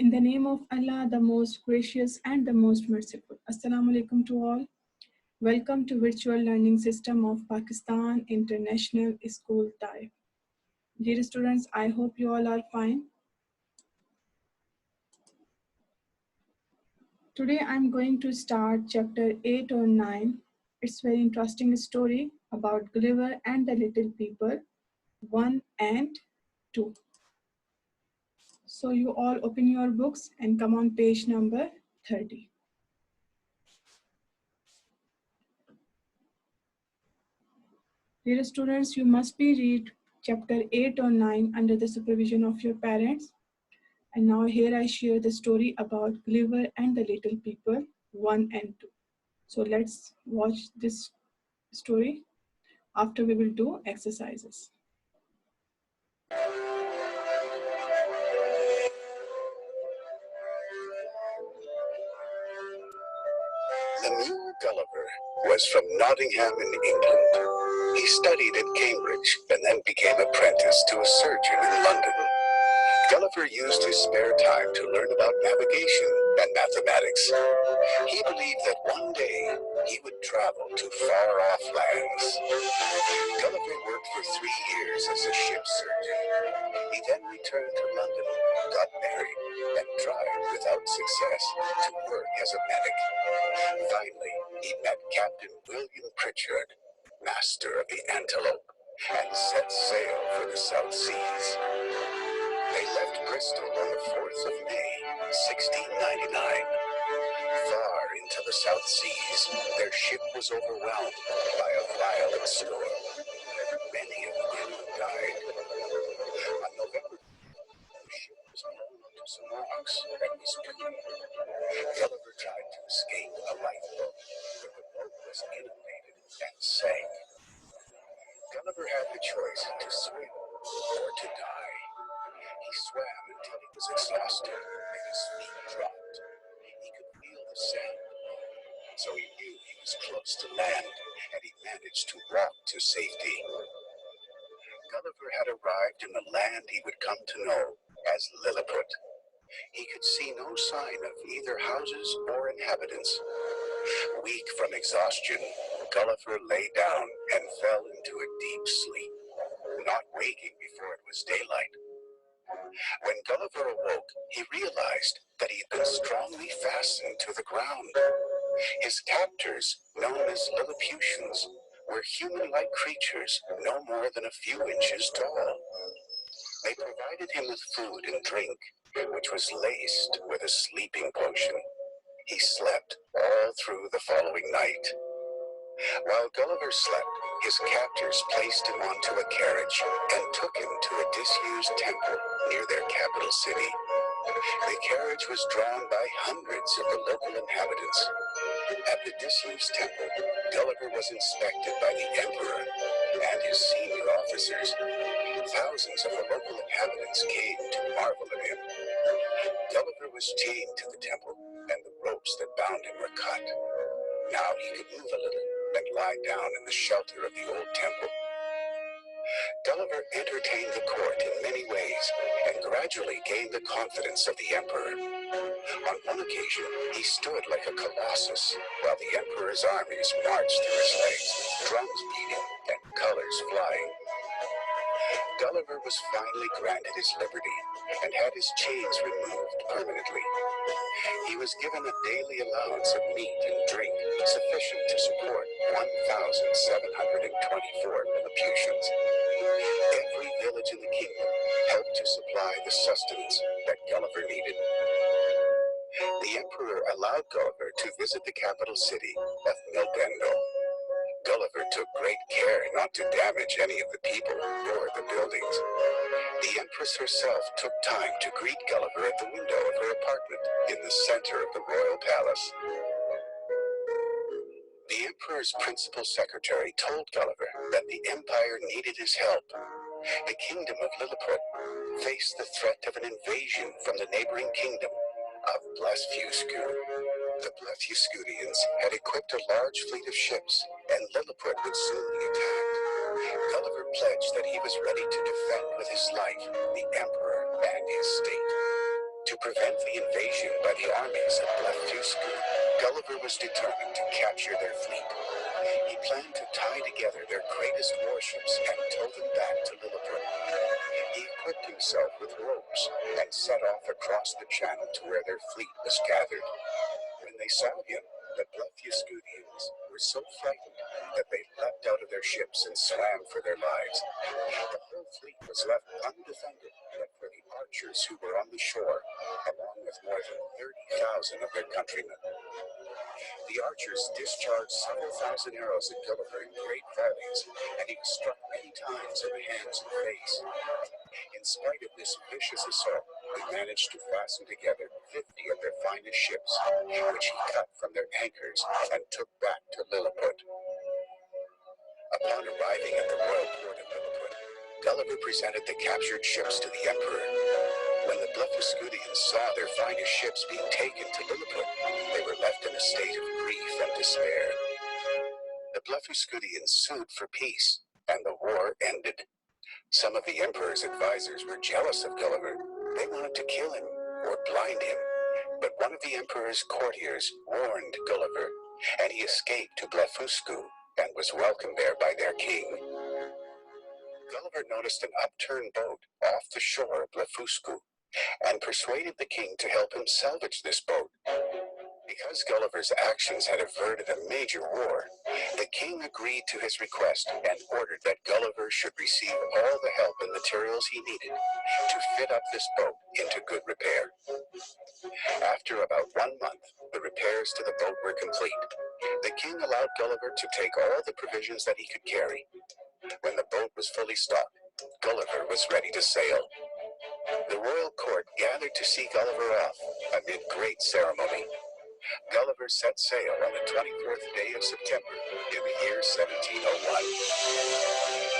In the name of Allah, the most gracious and the most merciful. Assalamu alaikum to all. Welcome to Virtual Learning System of Pakistan International School Type. Dear students, I hope you all are fine. Today I'm going to start chapter 8 or 9. It's a very interesting story about Gulliver and the Little People, 1 and 2. So you all open your books and come on page number 30. Dear students, you must be read chapter 8 or 9 under the supervision of your parents. And now here I share the story about Gulliver and the Little People 1 and 2. So let's watch this story. After we will do exercises. The new Gulliver was from Nottingham in England. He studied at Cambridge and then became apprenticed to a surgeon in London. Gulliver used his spare time to learn about navigation and mathematics. He believed that one day he would travel to far-off lands. Gulliver worked for 3 years as a ship surgeon. He then returned to London, got married, and tried without success to work as a medic. Finally, he met Captain William Pritchard, master of the Antelope, and set sail for the South Seas. They left Bristol on the 4th of May, 1699. Far into the South Seas, their ship was overwhelmed by a violent storm. Many of the crew died. On November, the ship was blown onto some rocks and was doomed. Gulliver tried to escape a lifeboat, but the boat was inundated and sank. Gulliver had the choice to swim or to die. He swam until he was exhausted and his feet dropped. He could feel the sand below, so he knew he was close to land, and he managed to walk to safety. Gulliver had arrived in the land he would come to know as Lilliput. He could see no sign of either houses or inhabitants. Weak from exhaustion, Gulliver lay down and fell into a deep sleep, not waking before it was daylight. When Gulliver awoke, he realized that he had been strongly fastened to the ground. His captors, known as Lilliputians, were human-like creatures no more than a few inches tall. They provided him with food and drink, which was laced with a sleeping potion. He slept all through the following night. While Gulliver slept, his captors placed him onto a carriage and took him to a disused temple near their capital city. The carriage was drawn by hundreds of the local inhabitants. At the disused temple, Gulliver was inspected by the emperor and his senior officers. Thousands of the local inhabitants came to marvel at him. Gulliver was chained to the temple, and the ropes that bound him were cut. Now he could move a little and lie down in the shelter of the old temple. Gulliver entertained the court in many ways and gradually gained the confidence of the emperor. On one occasion, he stood like a colossus while the emperor's armies marched through his legs, drums beating and colors flying. Gulliver was finally granted his liberty and had his chains removed permanently. He was given a daily allowance of meat and drink sufficient to support 1,724 Lilliputians. Every village in the kingdom helped to supply the sustenance that Gulliver needed. The emperor allowed Gulliver to visit the capital city of Milbendo. Gulliver took great care not to damage any of the people or the buildings. The empress herself took time to greet Gulliver at the window of her apartment in the center of the royal palace. The emperor's principal secretary told Gulliver that the empire needed his help. The kingdom of Lilliput faced the threat of an invasion from the neighboring kingdom of Blefuscu. The Blefuscudians had equipped a large fleet of ships, and Lilliput would soon be attacked. Gulliver pledged that he was ready to defend with his life the emperor and his state. To prevent the invasion by the armies of Blefuscu, Gulliver was determined to capture their fleet. He planned to tie together their greatest warships and tow them back to Lilliput. He equipped himself with ropes and set off across the channel to where their fleet was gathered. When they saw him, the Blefuscudians were so frightened that they leapt out of their ships and swam for their lives. The whole fleet was left undefended, but for the archers who were on the shore, along with more than 30,000 of their countrymen. The archers discharged several thousand arrows at Gulliver in great volleys, and he was struck many times in the hands and face. In spite of this vicious assault, he managed to fasten together 50 of their finest ships, which he cut from their anchors and took back to Lilliput. Upon arriving at the royal port of Lilliput, Gulliver presented the captured ships to the emperor. When the Blefuscudians saw their finest ships being taken to Lilliput, they were left in a state of grief and despair. The Blefuscudians sued for peace, and the war ended. Some of the emperor's advisors were jealous of Gulliver. They wanted to kill him or blind him, but one of the emperor's courtiers warned Gulliver, and he escaped to Blefuscu and was welcomed there by their king. Gulliver noticed an upturned boat off the shore of Blefuscu and persuaded the king to help him salvage this boat. Because Gulliver's actions had averted a major war, the king agreed to his request and ordered that Gulliver should receive all the help and materials he needed to fit up this boat into good repair. After about 1 month, the repairs to the boat were complete. The king allowed Gulliver to take all the provisions that he could carry. When the boat was fully stocked, Gulliver was ready to sail. The royal court gathered to see Gulliver off amid great ceremony. Gulliver set sail on the 24th day of September in the year 1701.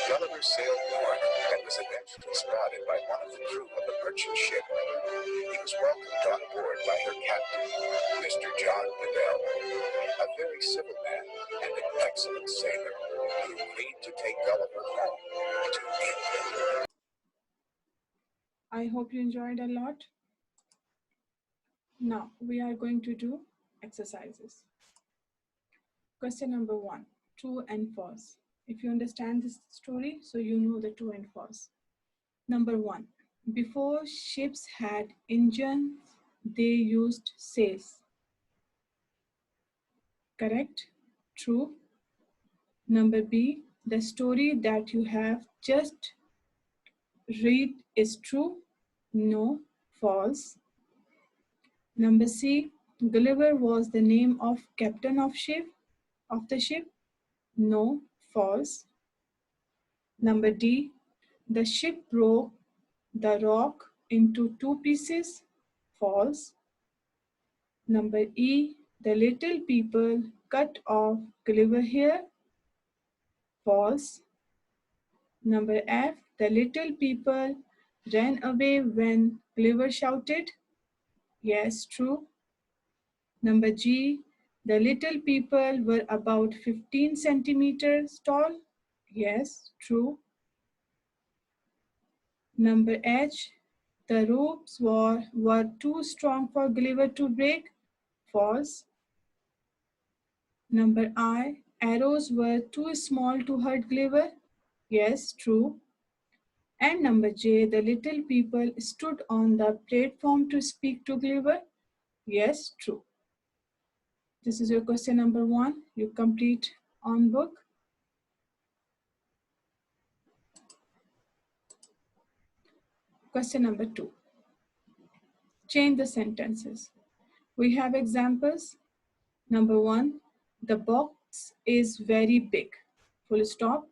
Gulliver sailed north and was eventually spotted by one of the crew of a merchant ship. He was welcomed on board by her captain, Mr. John Bedell, a very civil man and an excellent sailor, who agreed to take Gulliver home to England. I hope you enjoyed a lot. Now we are going to do exercises. Question number 1, true and false. If you understand this story, so you know the true and false. Number 1, before ships had engines, they used sails. Correct? True. Number B, the story that you have just read is true. No. False. Number C, Gulliver was the name of captain of the ship. No. False. Number D, the ship broke the rock into 2 pieces. False. Number E, the little people cut off Gulliver's hair. False. Number F, the little people ran away when Gulliver shouted. Yes, true. Number G, the little people were about 15 centimeters tall. Yes, true. Number H, the ropes were too strong for Gulliver to break. False. Number I, arrows were too small to hurt Gulliver. Yes, true. And number J, the little people stood on the platform to speak to Gulliver. Yes, true. This is your question number 1. You complete on book. Question number 2. Change the sentences. We have examples. Number 1, the box is very big. Full stop.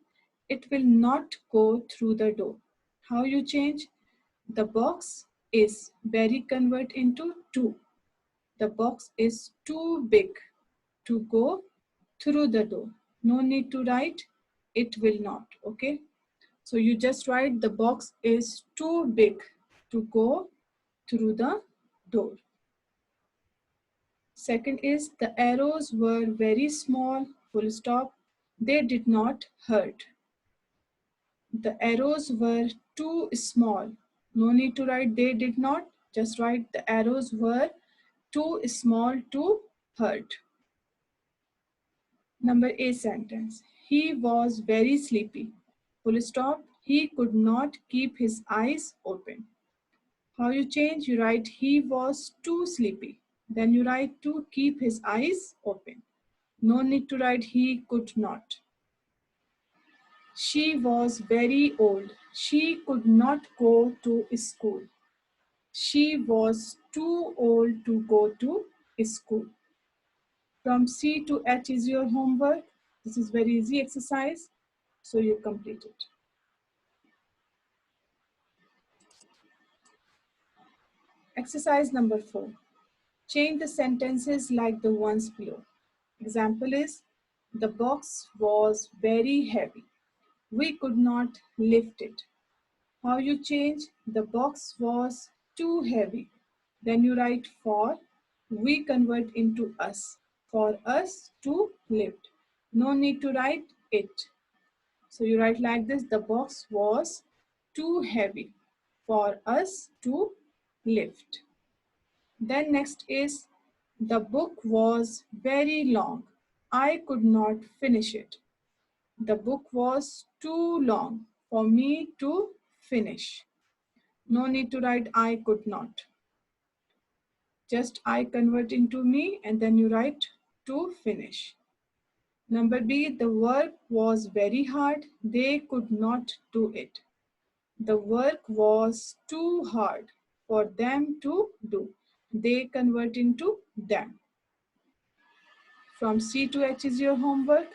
It will not go through the door. How you change? The box is very convert into too. The box is too big to go through the door. No need to write, it will not, okay? So you just write the box is too big to go through the door. Second is the arrows were very small, full stop. They did not hurt. The arrows were too small. No need to write they did not. Just write the arrows were too small to hurt. Number A sentence. He was very sleepy. Full stop. He could not keep his eyes open. How you change? You write he was too sleepy. Then you write to keep his eyes open. No need to write he could not. She was very old. She could not go to school. She was too old to go to school. From C to H is your homework. This is very easy exercise, so you complete it. Exercise number 4. Change the sentences like the ones below. Example is, the box was very heavy. We could not lift it. How you change? The box was too heavy. Then you write for, we convert into us. For us to lift. No need to write it. So you write like this, the box was too heavy for us to lift. Then next is, the book was very long. I could not finish it. The book was too long for me to finish. No need to write I could not. Just I convert into me and then you write to finish. Number B, the work was very hard. They could not do it. The work was too hard for them to do. They convert into them. From C to H is your homework.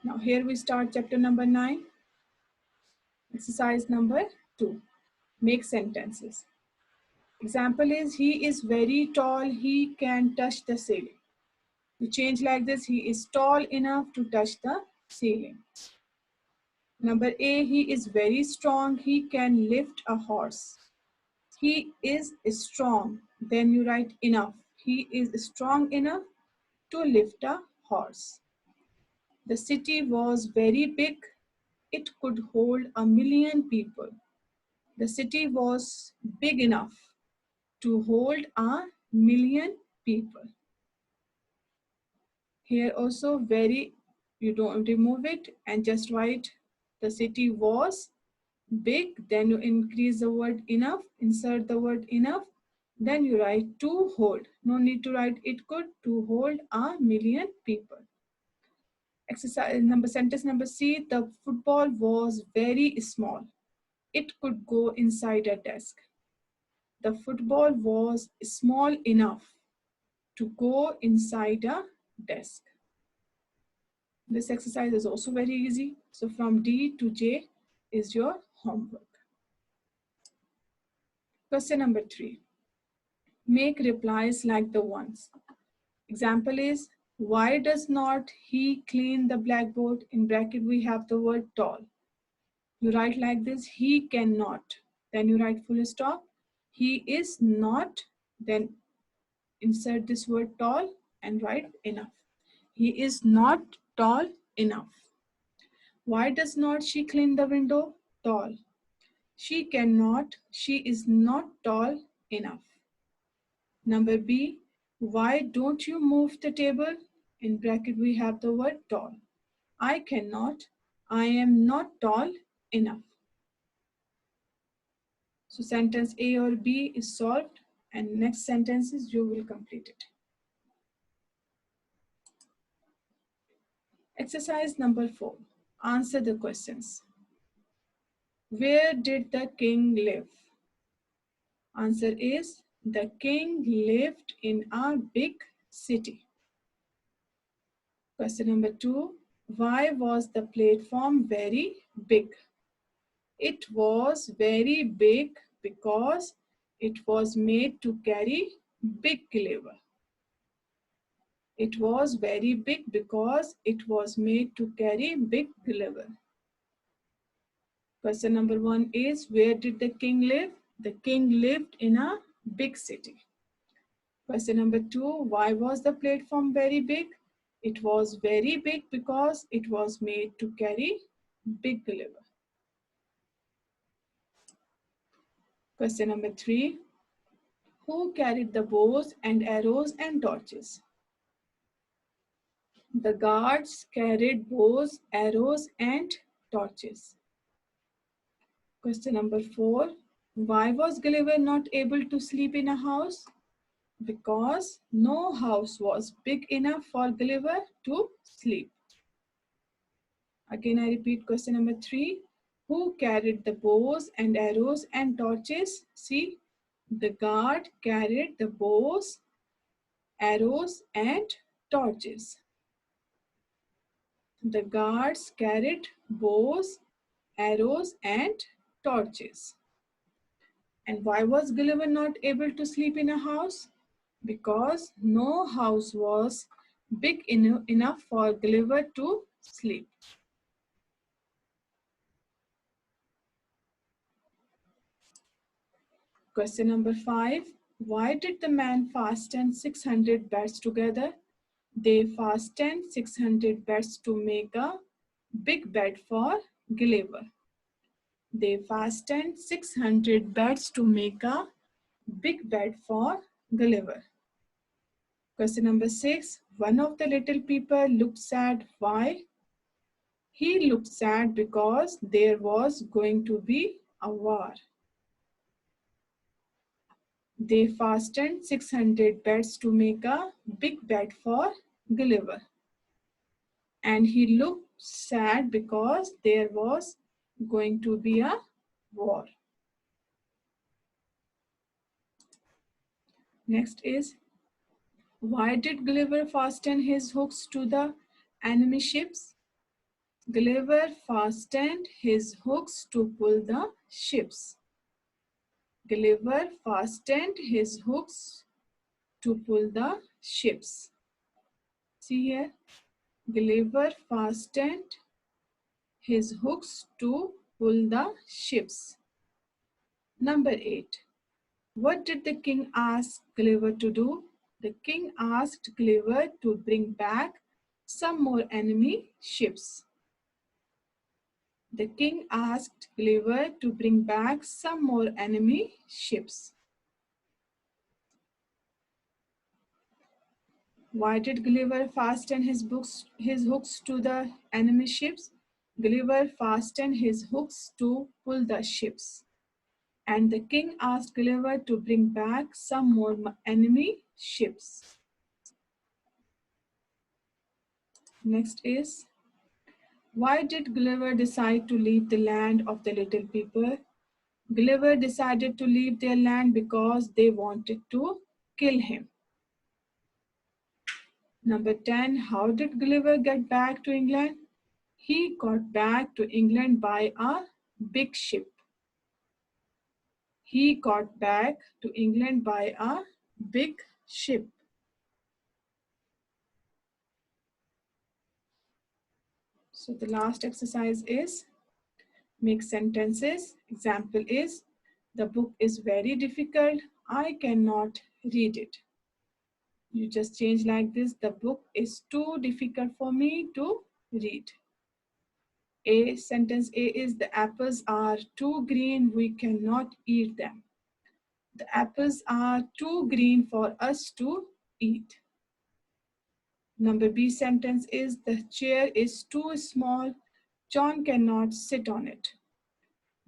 Now here we start chapter number 9. Exercise number 2. Make sentences. Example is, he is very tall, he can touch the ceiling. You change like this, he is tall enough to touch the ceiling. Number A, he is very strong, he can lift a horse. He is strong. Then you write enough. He is strong enough to lift a horse. The city was very big. It could hold 1,000,000 people. The city was big enough to hold 1,000,000 people. Here also very, you don't remove it and just write the city was big. Then you increase the word enough, insert the word enough. Then you write to hold. No need to write it could, to hold 1,000,000 people. Exercise number, sentence number C, the football was very small. It could go inside a desk. The football was small enough to go inside a desk. This exercise is also very easy. So from D to J is your homework. Question number 3. Make replies like the ones. Example is, why does not he clean the blackboard? In bracket we have the word tall. You write like this, he cannot. Then you write full stop. He is not. Then insert this word tall and write enough. He is not tall enough. Why does not she clean the window? Tall. She cannot. She is not tall enough. Number B, why don't you move the table? In bracket we have the word tall. I cannot. I am not tall enough. So sentence A or B is solved and next sentences you will complete it. Exercise number 4. Answer the questions. Where did the king live? Answer is, the king lived in a big city. Question number 2. Why was the platform very big? It was very big because it was made to carry big cleaver. It was very big because it was made to carry big cleaver. Question number 1 is, where did the king live? The king lived in a big city. Question number 2, why was the platform very big? It was very big because it was made to carry big cleaver. Question number 3. Who carried the bows and arrows and torches? The guards carried bows, arrows, and torches. Question number 4. Why was Gulliver not able to sleep in a house? Because no house was big enough for Gulliver to sleep. Again, I repeat question number 3. Who carried the bows and arrows and torches? See, the guard carried the bows, arrows, and torches. The guards carried bows, arrows, and torches. And why was Gulliver not able to sleep in a house? Because no house was big enough for Gulliver to sleep. Question number 5. Why did the man fasten 600 beds together? They fastened 600 beds to make a big bed for Gulliver. They fastened 600 beds to make a big bed for Gulliver. Question number 6. One of the little people looked sad. Why? He looked sad because there was going to be a war. They fastened 600 beds to make a big bed for Gulliver. And he looked sad because there was going to be a war. Next is, why did Gulliver fasten his hooks to the enemy ships? Gulliver fastened his hooks to pull the ships. Gulliver fastened his hooks to pull the ships. See here, Gulliver fastened his hooks to pull the ships. Number 8. What did the king ask Gulliver to do? The king asked Gulliver to bring back some more enemy ships. The king asked Gulliver to bring back some more enemy ships. Why did Gulliver fasten his hooks to the enemy ships? Gulliver fastened his hooks to pull the ships. And the king asked Gulliver to bring back some more enemy ships. Next is, why did Gulliver decide to leave the land of the little people? Gulliver decided to leave their land because they wanted to kill him. Number 10, how did Gulliver get back to England? He got back to England by a big ship. He got back to England by a big ship. So the last exercise is make sentences. Example is, the book is very difficult. I cannot read it. You just change like this. The book is too difficult for me to read. Sentence A is, the apples are too green. We cannot eat them. The apples are too green for us to eat. Number B sentence is, the chair is too small. John cannot sit on it.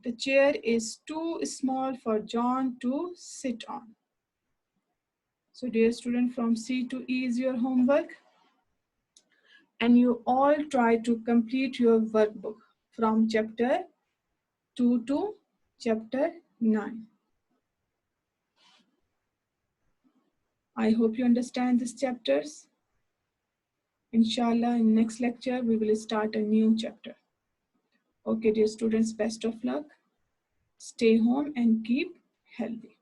The chair is too small for John to sit on. So dear student, from C to E is your homework. And you all try to complete your workbook from chapter 2 to chapter 9. I hope you understand these chapters. Inshallah, in next lecture, we will start a new chapter. Okay, dear students, best of luck. Stay home and keep healthy.